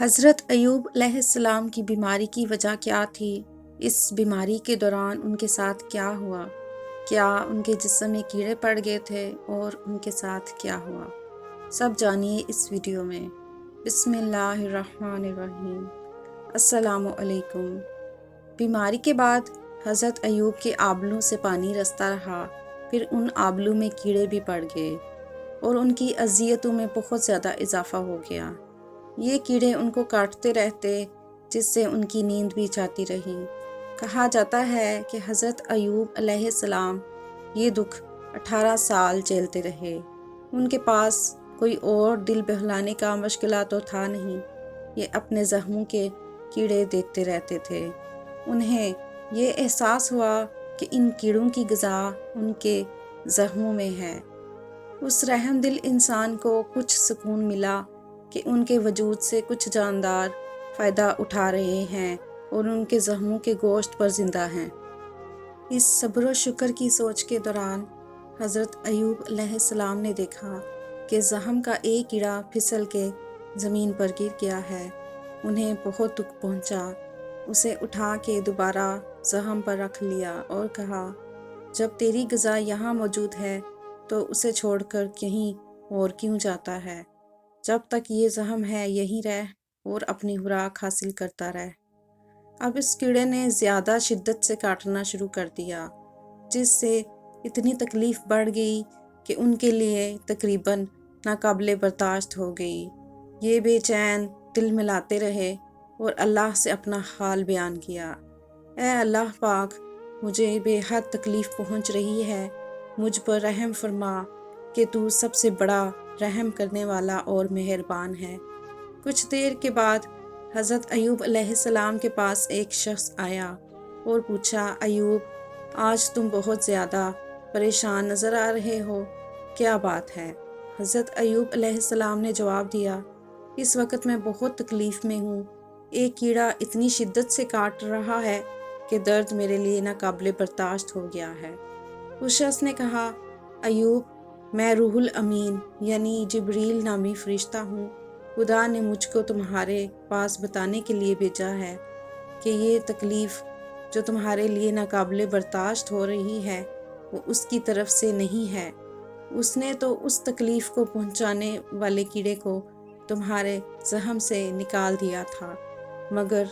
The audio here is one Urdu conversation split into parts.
حضرت ایوب علیہ السلام کی بیماری کی وجہ کیا تھی؟ اس بیماری کے دوران ان کے ساتھ کیا ہوا؟ کیا ان کے جسم میں کیڑے پڑ گئے تھے اور ان کے ساتھ کیا ہوا؟ سب جانیے اس ویڈیو میں۔ بسم اللہ الرحمن الرحیم۔ السلام علیکم۔ بیماری کے بعد حضرت ایوب کے آبلوں سے پانی رستا رہا، پھر ان آبلوں میں کیڑے بھی پڑ گئے اور ان کی اذیتوں میں بہت زیادہ اضافہ ہو گیا۔ یہ کیڑے ان کو کاٹتے رہتے، جس سے ان کی نیند بھی جاتی رہی۔ کہا جاتا ہے کہ حضرت ایوب علیہ السلام یہ دکھ 18 سال جھیلتے رہے۔ ان کے پاس کوئی اور دل بہلانے کا مشغلہ تو تھا نہیں، یہ اپنے زخموں کے کیڑے دیکھتے رہتے تھے۔ انہیں یہ احساس ہوا کہ ان کیڑوں کی غذا ان کے زخموں میں ہے۔ اس رحم دل انسان کو کچھ سکون ملا کہ ان کے وجود سے کچھ جاندار فائدہ اٹھا رہے ہیں اور ان کے زخموں کے گوشت پر زندہ ہیں۔ اس صبر و شکر کی سوچ کے دوران حضرت ایوب علیہ السلام نے دیکھا کہ زخم کا ایک کیڑا پھسل کے زمین پر گر گیا ہے۔ انہیں بہت دکھ پہنچا۔ اسے اٹھا کے دوبارہ زخم پر رکھ لیا اور کہا، جب تیری غذا یہاں موجود ہے تو اسے چھوڑ کر کہیں اور کیوں جاتا ہے؟ جب تک یہ زخم ہے یہیں رہ اور اپنی خوراک حاصل کرتا رہ۔ اب اس کیڑے نے زیادہ شدت سے کاٹنا شروع کر دیا، جس سے اتنی تکلیف بڑھ گئی کہ ان کے لیے تقریباً ناقابل برداشت ہو گئی۔ یہ بے چین دل ملاتے رہے اور اللہ سے اپنا حال بیان کیا۔ اے اللہ پاک، مجھے بے حد تکلیف پہنچ رہی ہے، مجھ پر رحم فرما کہ تو سب سے بڑا رحم کرنے والا اور مہربان ہے۔ کچھ دیر کے بعد حضرت ایوب علیہ السلام کے پاس ایک شخص آیا اور پوچھا، ایوب، آج تم بہت زیادہ پریشان نظر آ رہے ہو، کیا بات ہے؟ حضرت ایوب علیہ السلام نے جواب دیا، اس وقت میں بہت تکلیف میں ہوں۔ ایک کیڑا اتنی شدت سے کاٹ رہا ہے کہ درد میرے لیے ناقابل برداشت ہو گیا ہے۔ اس شخص نے کہا، ایوب، میں روح الامین یعنی جبریل نامی فرشتہ ہوں۔ خدا نے مجھ کو تمہارے پاس بتانے کے لیے بھیجا ہے کہ یہ تکلیف جو تمہارے لیے ناقابل برداشت ہو رہی ہے وہ اس کی طرف سے نہیں ہے۔ اس نے تو اس تکلیف کو پہنچانے والے کیڑے کو تمہارے زخم سے نکال دیا تھا، مگر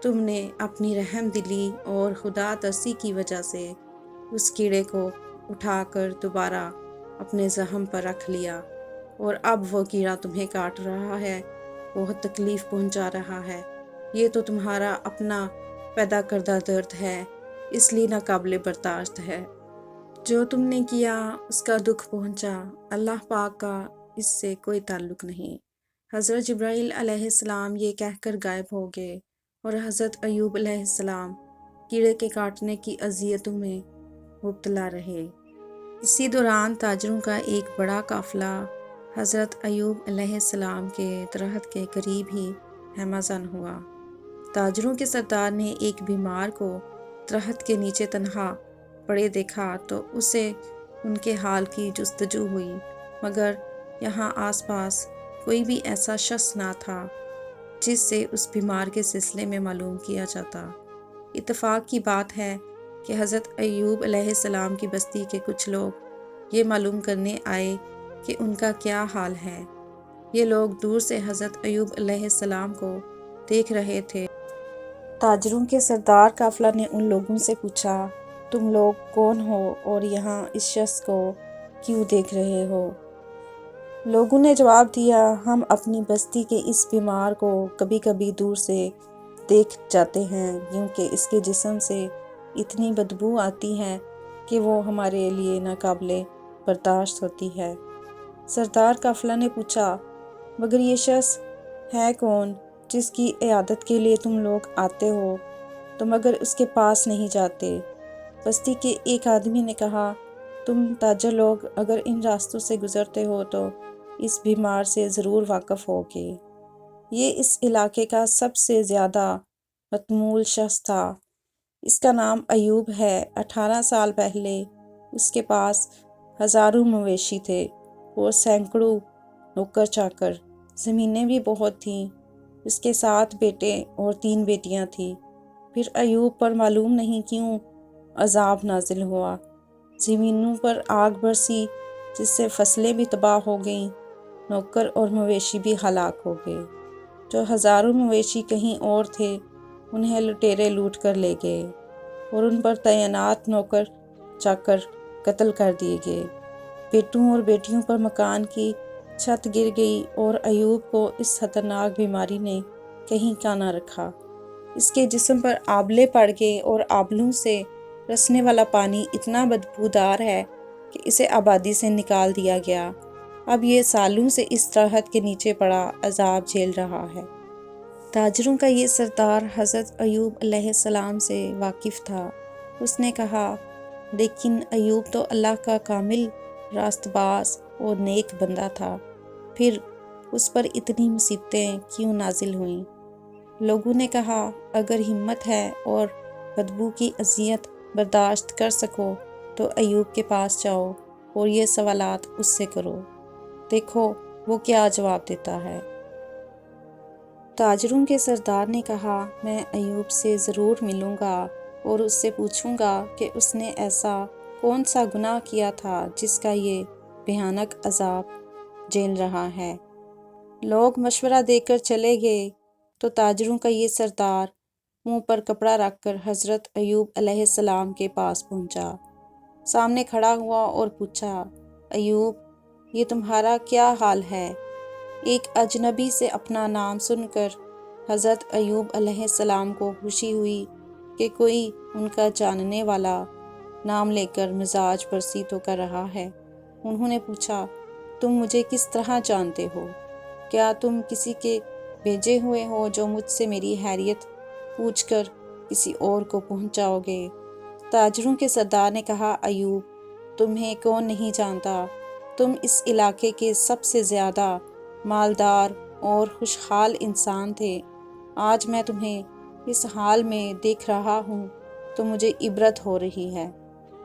تم نے اپنی رحم دلی اور خدا ترسی کی وجہ سے اس کیڑے کو اٹھا کر دوبارہ اپنے زخم پر رکھ لیا، اور اب وہ کیڑا تمہیں کاٹ رہا ہے، بہت تکلیف پہنچا رہا ہے۔ یہ تو تمہارا اپنا پیدا کردہ درد ہے، اس لیے ناقابل برداشت ہے۔ جو تم نے کیا اس کا دکھ پہنچا، اللہ پاک کا اس سے کوئی تعلق نہیں۔ حضرت جبرائیل علیہ السلام یہ کہہ کر غائب ہو گئے اور حضرت ایوب علیہ السلام کیڑے کے کاٹنے کی اذیتوں میں مبتلا رہے۔ اسی دوران تاجروں کا ایک بڑا قافلہ حضرت ایوب علیہ السلام کے درخت کے قریب ہی خیمہ زن ہوا۔ تاجروں کے سردار نے ایک بیمار کو درخت کے نیچے تنہا پڑے دیکھا تو اسے ان کے حال کی جستجو ہوئی، مگر یہاں آس پاس کوئی بھی ایسا شخص نہ تھا جس سے اس بیمار کے سلسلے میں معلوم کیا جاتا۔ اتفاق کی بات ہے کہ حضرت ایوب علیہ السلام کی بستی کے کچھ لوگ یہ معلوم کرنے آئے کہ ان کا کیا حال ہے۔ یہ لوگ دور سے حضرت ایوب علیہ السلام کو دیکھ رہے تھے۔ تاجروں کے سردار قافلہ نے ان لوگوں سے پوچھا، تم لوگ کون ہو اور یہاں اس شخص کو کیوں دیکھ رہے ہو؟ لوگوں نے جواب دیا، ہم اپنی بستی کے اس بیمار کو کبھی کبھی دور سے دیکھ جاتے ہیں، کیونکہ اس کے جسم سے اتنی بدبو آتی ہے کہ وہ ہمارے لیے ناقابل برداشت ہوتی ہے۔ سردار قافلہ نے پوچھا، مگر یہ شخص ہے کون جس کی عیادت کے لیے تم لوگ آتے ہو، تم مگر اس کے پاس نہیں جاتے؟ بستی کے ایک آدمی نے کہا، تم تاجر لوگ اگر ان راستوں سے گزرتے ہو تو اس بیمار سے ضرور واقف ہوگے۔ یہ اس علاقے کا سب سے زیادہ متمول شخص تھا۔ اس کا نام ایوب ہے۔ 18 سال پہلے اس کے پاس ہزاروں مویشی تھے اور سینکڑوں نوکر چاکر، زمینیں بھی بہت تھیں۔ اس کے 7 بیٹے اور 3 بیٹیاں تھیں۔ پھر ایوب پر معلوم نہیں کیوں عذاب نازل ہوا، زمینوں پر آگ برسی جس سے فصلیں بھی تباہ ہو گئیں، نوکر اور مویشی بھی ہلاک ہو گئے۔ جو ہزاروں مویشی کہیں اور تھے انہیں لٹیرے لوٹ کر لے گئے، اور ان پر تعینات نوکر چاکر قتل کر دیے گئے۔ بیٹوں اور بیٹیوں پر مکان کی چھت گر گئی، اور ایوب کو اس خطرناک بیماری نے کہیں کا نہ رکھا۔ اس کے جسم پر آبلے پڑ گئے، اور آبلوں سے رسنے والا پانی اتنا بدبودار ہے کہ اسے آبادی سے نکال دیا گیا۔ اب یہ سالوں سے اس درخت کے نیچے پڑا عذاب جھیل رہا ہے۔ تاجروں کا یہ سردار حضرت ایوب علیہ السلام سے واقف تھا۔ اس نے کہا، لیکن ایوب تو اللہ کا کامل راست باز اور نیک بندہ تھا، پھر اس پر اتنی مصیبتیں کیوں نازل ہوئیں؟ لوگوں نے کہا، اگر ہمت ہے اور بدبو کی اذیت برداشت کر سکو تو ایوب کے پاس جاؤ اور یہ سوالات اس سے کرو، دیکھو وہ کیا جواب دیتا ہے۔ تاجروں کے سردار نے کہا، میں ایوب سے ضرور ملوں گا اور اس سے پوچھوں گا کہ اس نے ایسا کون سا گناہ کیا تھا جس کا یہ بھیانک عذاب جھیل رہا ہے۔ لوگ مشورہ دے کر چلے گئے تو تاجروں کا یہ سردار منہ پر کپڑا رکھ کر حضرت ایوب علیہ السلام کے پاس پہنچا، سامنے کھڑا ہوا اور پوچھا، ایوب، یہ تمہارا کیا حال ہے؟ ایک اجنبی سے اپنا نام سن کر حضرت ایوب علیہ السلام کو خوشی ہوئی کہ کوئی ان کا جاننے والا نام لے کر مزاج پرسی تو کر رہا ہے۔ انہوں نے پوچھا، تم مجھے کس طرح جانتے ہو؟ کیا تم کسی کے بھیجے ہوئے ہو جو مجھ سے میری خیریت پوچھ کر کسی اور کو پہنچاؤ گے؟ تاجروں کے سردار نے کہا، ایوب، تمہیں کون نہیں جانتا؟ تم اس علاقے کے سب سے زیادہ مالدار اور خوشحال انسان تھے۔ آج میں تمہیں اس حال میں دیکھ رہا ہوں تو مجھے عبرت ہو رہی ہے۔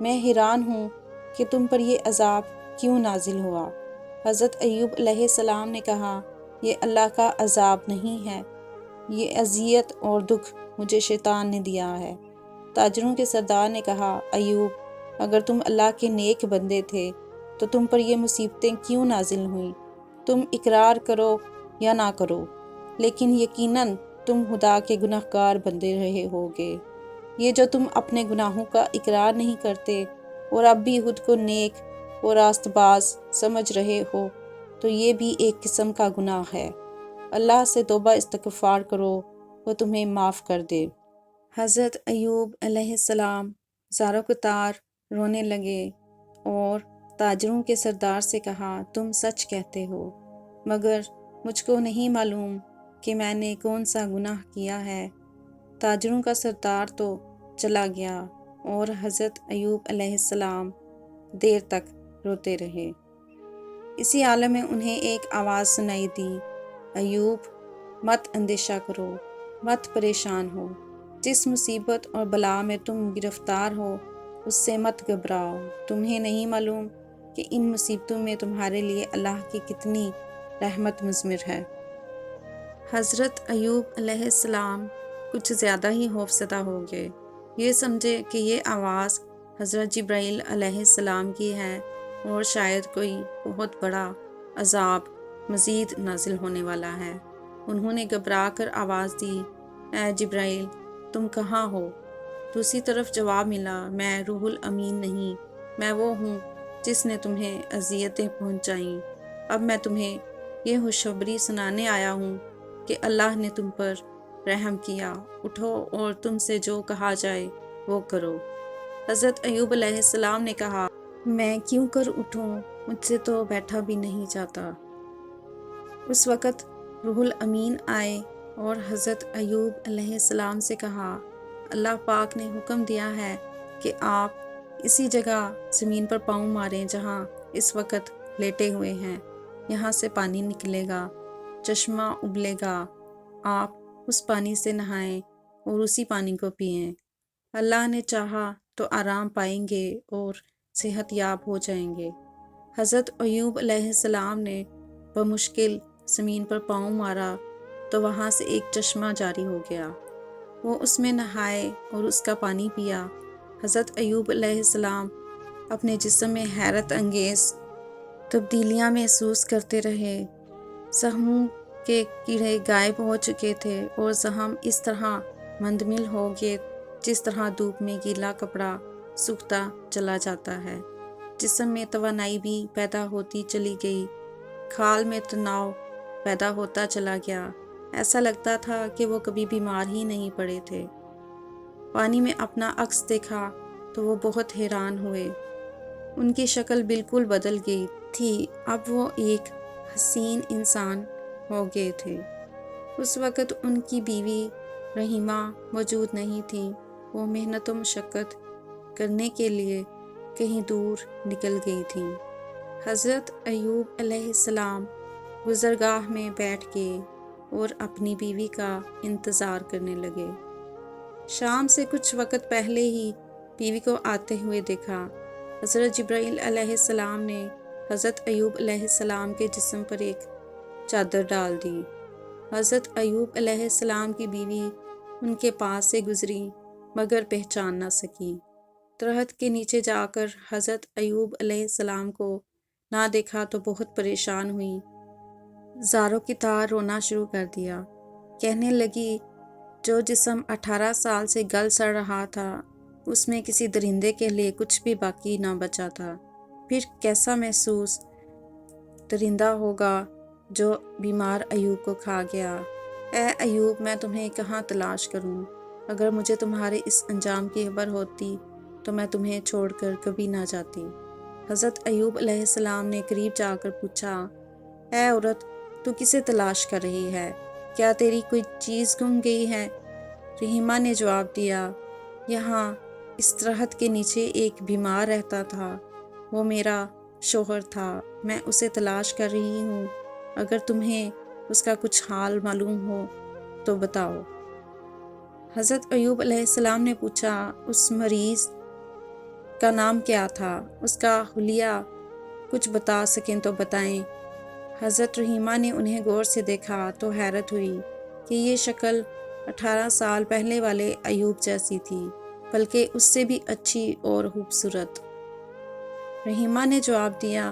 میں حیران ہوں کہ تم پر یہ عذاب کیوں نازل ہوا۔ حضرت ایوب علیہ السلام نے کہا، یہ اللہ کا عذاب نہیں ہے، یہ اذیت اور دکھ مجھے شیطان نے دیا ہے۔ تاجروں کے سردار نے کہا، ایوب، اگر تم اللہ کے نیک بندے تھے تو تم پر یہ مصیبتیں کیوں نازل ہوئیں؟ تم اقرار کرو یا نہ کرو، لیکن یقیناً تم خدا کے گناہ گار بندے رہے ہوگے۔ یہ جو تم اپنے گناہوں کا اقرار نہیں کرتے اور اب بھی خود کو نیک اور راست باز سمجھ رہے ہو تو یہ بھی ایک قسم کا گناہ ہے۔ اللہ سے توبہ استغفار کرو، وہ تمہیں معاف کر دے۔ حضرت ایوب علیہ السلام زاروں قطار رونے لگے اور تاجروں کے سردار سے کہا، تم سچ کہتے ہو، مگر مجھ کو نہیں معلوم کہ میں نے کون سا گناہ کیا ہے۔ تاجروں کا سردار تو چلا گیا اور حضرت ایوب علیہ السلام دیر تک روتے رہے۔ اسی عالم میں انہیں ایک آواز سنائی دی، ایوب، مت اندیشہ کرو، مت پریشان ہو، جس مصیبت اور بلا میں تم گرفتار ہو اس سے مت گھبراؤ۔ تمہیں نہیں معلوم کہ ان مصیبتوں میں تمہارے لیے اللہ کی کتنی رحمت مضمر ہے۔ حضرت ایوب علیہ السلام کچھ زیادہ ہی خوفزدہ ہو گئے۔ یہ سمجھے کہ یہ آواز حضرت جبرائیل علیہ السلام کی ہے اور شاید کوئی بہت بڑا عذاب مزید نازل ہونے والا ہے۔ انہوں نے گھبرا کر آواز دی، اے جبرائیل، تم کہاں ہو؟ دوسری طرف جواب ملا، میں روح الامین نہیں، میں وہ ہوں جس نے تمہیں اذیتیں پہنچائیں۔ اب میں تمہیں یہ خوشخبری سنانے آیا ہوں کہ اللہ نے تم پر رحم کیا، اٹھو اور تم سے جو کہا جائے وہ کرو۔ حضرت ایوب علیہ السلام نے کہا، میں کیوں کر اٹھوں؟ مجھ سے تو بیٹھا بھی نہیں جاتا۔ اس وقت روح الامین آئے اور حضرت ایوب علیہ السلام سے کہا، اللہ پاک نے حکم دیا ہے کہ آپ اسی جگہ زمین پر پاؤں ماریں جہاں اس وقت لیٹے ہوئے ہیں، یہاں سے پانی نکلے گا، چشمہ ابلے گا، آپ اس پانی سے نہائیں اور اسی پانی کو پئیں۔ اللہ نے چاہا تو آرام پائیں گے اور صحت یاب ہو جائیں گے۔ حضرت ایوب علیہ السلام نے بمشکل زمین پر پاؤں مارا تو وہاں سے ایک چشمہ جاری ہو گیا۔ وہ اس میں نہائے اور اس کا پانی پیا۔ حضرت ایوب علیہ السلام اپنے جسم میں حیرت انگیز تبدیلیاں محسوس کرتے رہے۔ زخموں کے کیڑے غائب ہو چکے تھے اور زخم اس طرح مندمل ہو گئے جس طرح دھوپ میں گیلا کپڑا سوکھتا چلا جاتا ہے۔ جسم میں توانائی بھی پیدا ہوتی چلی گئی، کھال میں تناؤ پیدا ہوتا چلا گیا۔ ایسا لگتا تھا کہ وہ کبھی بیمار ہی نہیں پڑے تھے۔ پانی میں اپنا عکس دیکھا تو وہ بہت حیران ہوئے۔ ان کی شکل بالکل بدل گئی تھی، اب وہ ایک حسین انسان ہو گئے تھے۔ اس وقت ان کی بیوی رحیمہ موجود نہیں تھی، وہ محنت و مشقت کرنے کے لیے کہیں دور نکل گئی تھیں۔ حضرت ایوب علیہ السلام گزرگاہ میں بیٹھ گئے اور اپنی بیوی کا انتظار کرنے لگے۔ شام سے کچھ وقت پہلے ہی بیوی کو آتے ہوئے دیکھا۔ حضرت جبرائیل علیہ السلام نے حضرت ایوب علیہ السلام کے جسم پر ایک چادر ڈال دی۔ حضرت ایوب علیہ السلام کی بیوی ان کے پاس سے گزری مگر پہچان نہ سکی۔ درخت کے نیچے جا کر حضرت ایوب علیہ السلام کو نہ دیکھا تو بہت پریشان ہوئی، زاروں کی طرح رونا شروع کر دیا۔ کہنے لگی، جو جسم 18 سال سے گل سڑ رہا تھا اس میں کسی درندے کے لیے کچھ بھی باقی نہ بچا تھا، پھر کیسا محسوس درندہ ہوگا جو بیمار ایوب کو کھا گیا۔ اے ایوب، میں تمہیں کہاں تلاش کروں؟ اگر مجھے تمہارے اس انجام کی خبر ہوتی تو میں تمہیں چھوڑ کر کبھی نہ جاتی۔ حضرت ایوب علیہ السلام نے قریب جا کر پوچھا، اے عورت، تو کسے تلاش کر رہی ہے؟ کیا تیری کوئی چیز گم گئی ہے؟ رحیمہ نے جواب دیا، یہاں اس درخت کے نیچے ایک بیمار رہتا تھا، وہ میرا شوہر تھا، میں اسے تلاش کر رہی ہوں، اگر تمہیں اس کا کچھ حال معلوم ہو تو بتاؤ۔ حضرت ایوب علیہ السلام نے پوچھا، اس مریض کا نام کیا تھا؟ اس کا حلیہ کچھ بتا سکیں تو بتائیں۔ حضرت رحیمہ نے انہیں غور سے دیکھا تو حیرت ہوئی کہ یہ شکل 18 سال پہلے والے ایوب جیسی تھی، بلکہ اس سے بھی اچھی اور خوبصورت۔ رحیمہ نے جواب دیا،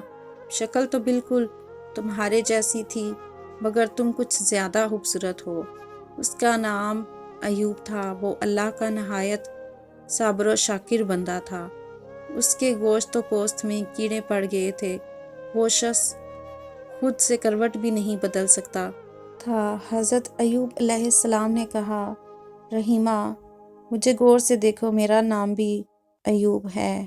شکل تو بالکل تمہارے جیسی تھی مگر تم کچھ زیادہ خوبصورت ہو۔ اس کا نام ایوب تھا، وہ اللہ کا نہایت صابر و شاکر بندہ تھا۔ اس کے گوشت و پوست میں کیڑے پڑ گئے تھے، وہ شخص خود سے کروٹ بھی نہیں بدل سکتا تھا۔ حضرت ایوب علیہ السلام نے کہا، رحیمہ، مجھے غور سے دیکھو، میرا نام بھی ایوب ہے۔